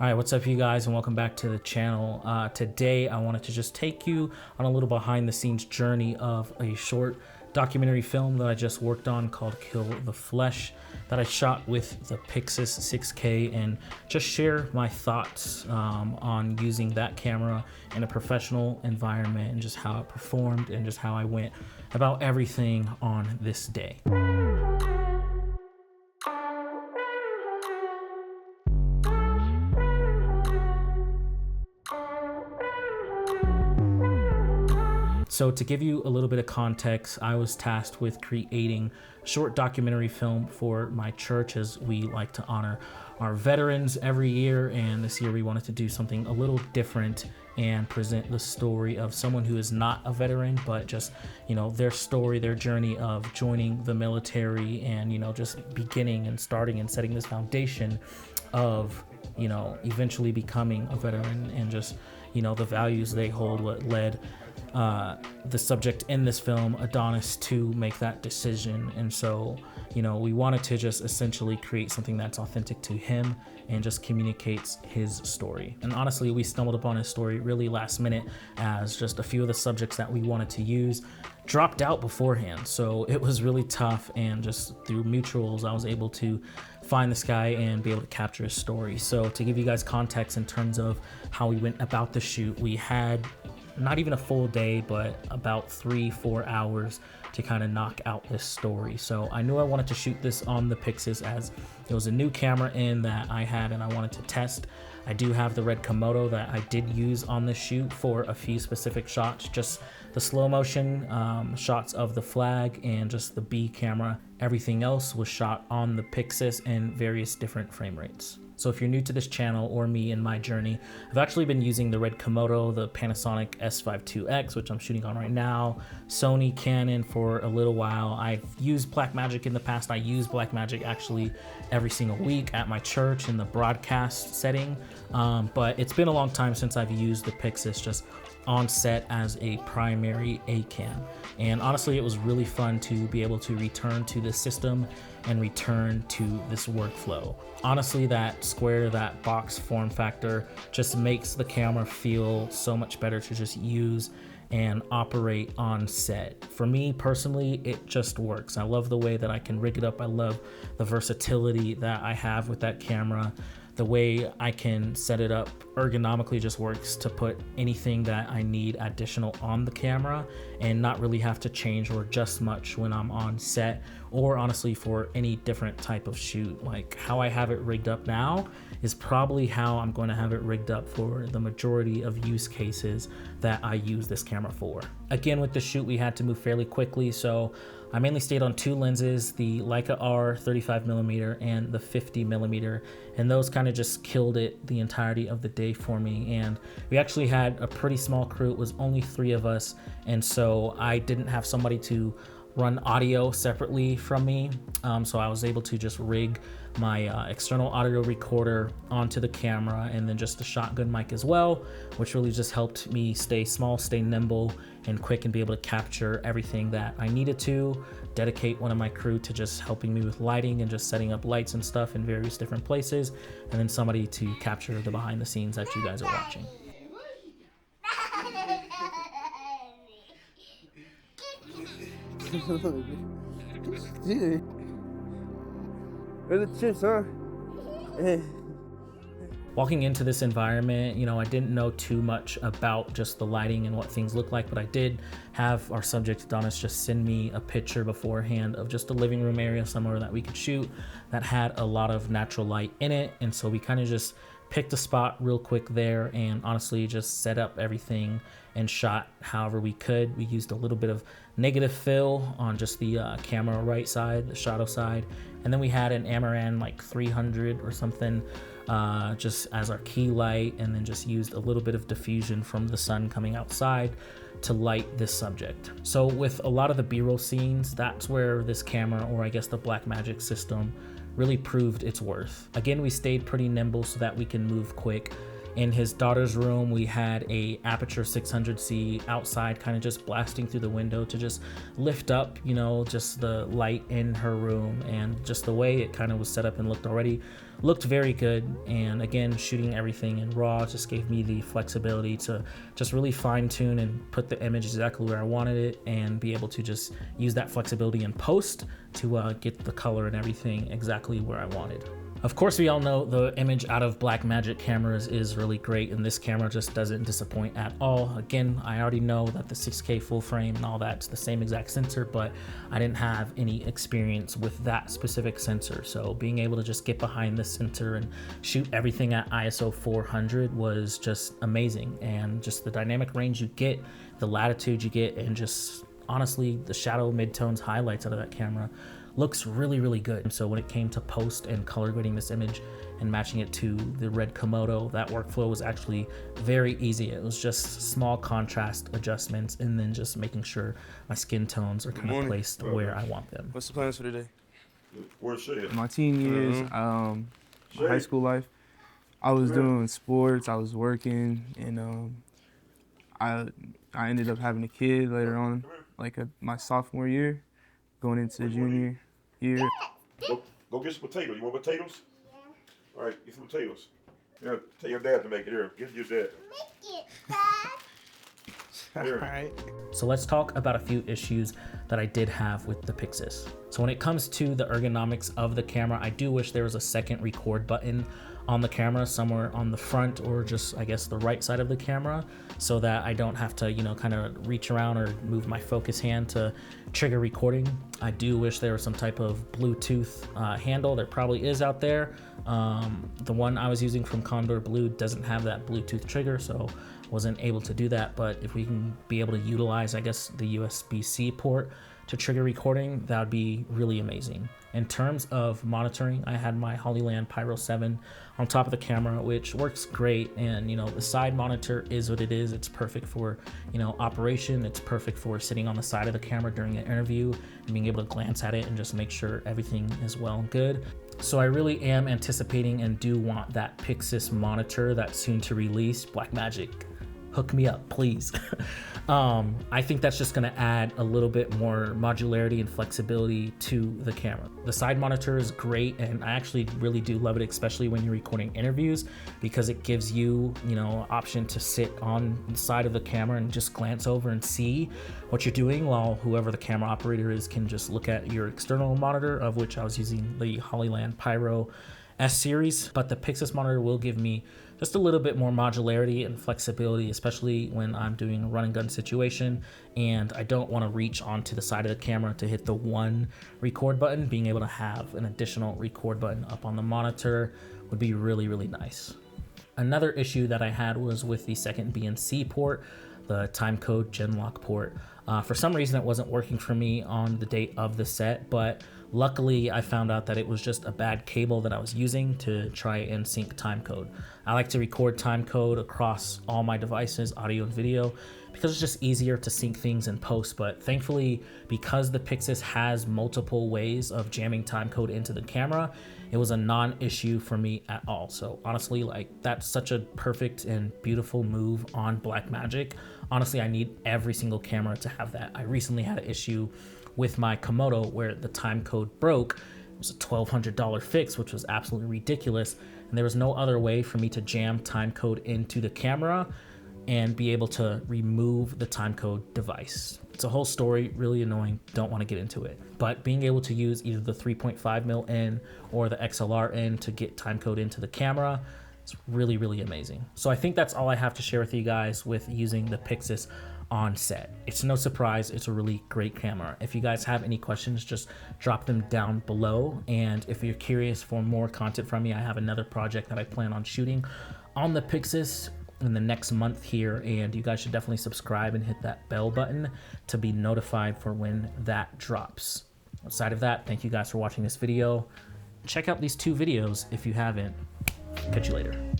All right, what's up you guys, and welcome back to the channel. Today I wanted to just take you on a little behind the scenes journey of a short documentary film that I just worked on called Kill the Flesh, that I shot with the Pyxis 6K, and just share my thoughts on using that camera in a professional environment and just how it performed and just how I went about everything on this day. So to give you a little bit of context, I was tasked with creating a short documentary film for my church, as we like to honor our veterans every year. And this year we wanted to do something a little different and present the story of someone who is not a veteran, but just, you know, their story, their journey of joining the military and, you know, just beginning and starting and setting this foundation of, you know, eventually becoming a veteran, and just, you know, the values they hold, what led the subject in this film, Adonis, to make that decision. And so, you know, we wanted to just essentially create something that's authentic to him and just communicates his story. And honestly, we stumbled upon his story really last minute, as just a few of the subjects that we wanted to use dropped out beforehand. So it was really tough, and just through mutuals, I was able to find this guy and be able to capture his story. So to give you guys context in terms of how we went about the shoot, we had not even a full day, but about 3-4 hours to kind of knock out this story. So I knew I wanted to shoot this on the Pyxis, as it was a new camera in that I had and I wanted to test. I do have the red Komodo that I did use on the shoot for a few specific shots, just the slow motion shots of the flag and just the B camera. Everything else was shot on the Pyxis in various different frame rates. So if you're new to this channel or me in my journey, I've actually been using the red Komodo, the Panasonic S5 which I'm shooting on right now, Sony, Canon for a little while. I've used Blackmagic in the past. I use Blackmagic actually every single week at my church in the broadcast setting, but it's been a long time since I've used the Pyxis just on set as a primary A-cam. And honestly, it was really fun to be able to return to this system and return to this workflow. Honestly, that square, that box form factor just makes the camera feel so much better to just use and operate on set. For me personally, it just works. I love the way that I can rig it up. I love the versatility that I have with that camera. The way I can set it up ergonomically just works to put anything that I need additional on the camera and not really have to change or adjust much when I'm on set, or honestly for any different type of shoot. Like how I have it rigged up now is probably how I'm going to have it rigged up for the majority of use cases that I use this camera for. Again, with the shoot, we had to move fairly quickly, so I mainly stayed on two lenses, the Leica R 35mm and the 50mm, and those kind of just killed it the entirety of the day for me. And we actually had a pretty small crew. It was only 3 of us, and so I didn't have somebody to run audio separately from me, so I was able to just rig my external audio recorder onto the camera, and then just a shotgun mic as well, which really just helped me stay small, stay nimble and quick, and be able to capture everything that I needed to. Dedicate one of my crew to just helping me with lighting and just setting up lights and stuff in various different places, and then somebody to capture the behind the scenes that you guys are watching. Walking into this environment, you know, I didn't know too much about just the lighting and what things look like, but I did have our subject Adonis just send me a picture beforehand of just a living room area somewhere that we could shoot that had a lot of natural light in it. And so we kind of just picked a spot real quick there and honestly just set up everything and shot however we could. We used a little bit of negative fill on just the camera right side, the shadow side, and then we had an Amaran like 300 or something just as our key light, and then just used a little bit of diffusion from the sun coming outside to light this subject. So with a lot of the B-roll scenes, that's where this camera, or I guess the Blackmagic system, really proved its worth. Again, we stayed pretty nimble so that we can move quick. In his daughter's room, we had a aperture 600C outside, kind of just blasting through the window to just lift up, you know, just the light in her room, and just the way it kind of was set up and looked very good. And again, shooting everything in RAW just gave me the flexibility to just really fine tune and put the image exactly where I wanted it, and be able to just use that flexibility in post to get the color and everything exactly where I wanted. Of course, we all know the image out of Blackmagic cameras is really great, and this camera just doesn't disappoint at all. Again, I already know that the 6K full frame and all that's the same exact sensor, but I didn't have any experience with that specific sensor. So being able to just get behind the sensor and shoot everything at ISO 400 was just amazing. And just the dynamic range you get, the latitude you get, and just honestly, the shadow, midtones, highlights out of that camera looks really, really good. So when it came to post and color grading this image and matching it to the red Komodo, that workflow was actually very easy. It was just small contrast adjustments, and then just making sure my skin tones are kind of placed where I want them. What's the plans for today? Where's Shay? My teen years, my high school life, I was doing sports, I was working, and I ended up having a kid later on, like my sophomore year, going into junior year. Go get some potatoes. You want potatoes? Yeah. All right, get some potatoes. Yeah, tell your dad to make it here. Get your dad. Make it, Dad. All right. So let's talk about a few issues that I did have with the Pyxis. So when it comes to the ergonomics of the camera, I do wish there was a second record button on the camera somewhere on the front, or just, I guess, the right side of the camera, so that I don't have to, you know, kind of reach around or move my focus hand to trigger recording. I do wish there was some type of Bluetooth handle. There probably is out there. The one I was using from Condor Blue doesn't have that Bluetooth trigger, so wasn't able to do that. But if we can be able to utilize, I guess, the USB-C port to trigger recording, that would be really amazing. In terms of monitoring, I had my Hollyland Pyro 7 on top of the camera, which works great. And, you know, the side monitor is what it is. It's perfect for, you know, operation. It's perfect for sitting on the side of the camera during an interview and being able to glance at it and just make sure everything is well and good. So I really am anticipating and do want that Pyxis monitor that's soon to release. Blackmagic, hook me up, please. I think that's just gonna add a little bit more modularity and flexibility to the camera. The side monitor is great, and I actually really do love it, especially when you're recording interviews, because it gives you, you know, option to sit on the side of the camera and just glance over and see what you're doing, while whoever the camera operator is can just look at your external monitor, of which I was using the Hollyland Pyro S series. But the Pyxis monitor will give me just a little bit more modularity and flexibility, especially when I'm doing a run and gun situation and I don't want to reach onto the side of the camera to hit the one record button. Being able to have an additional record button up on the monitor would be really, really nice. Another issue that I had was with the second BNC port, the timecode Genlock port. For some reason, it wasn't working for me on the date of the set, but luckily I found out that it was just a bad cable that I was using to try and sync timecode. I like to record timecode across all my devices, audio and video, because it's just easier to sync things in post. But thankfully, because the Pyxis has multiple ways of jamming timecode into the camera, it was a non-issue for me at all. So honestly, like, that's such a perfect and beautiful move on Blackmagic. Honestly, I need every single camera to have that. I recently had an issue with my Komodo where the timecode broke. It was a $1,200 fix, which was absolutely ridiculous. And there was no other way for me to jam timecode into the camera and be able to remove the timecode device. It's a whole story, really annoying, don't want to get into it. But being able to use either the 3.5mm in or the XLR in to get timecode into the camera, it's really, really amazing. So I think that's all I have to share with you guys with using the Pyxis on set. It's no surprise, it's a really great camera. If you guys have any questions, just drop them down below. And if you're curious for more content from me, I have another project that I plan on shooting on the Pyxis in the next month here, and you guys should definitely subscribe and hit that bell button to be notified for when that drops. Outside of that, thank you guys for watching this video. Check out these two videos if you haven't. Catch you later.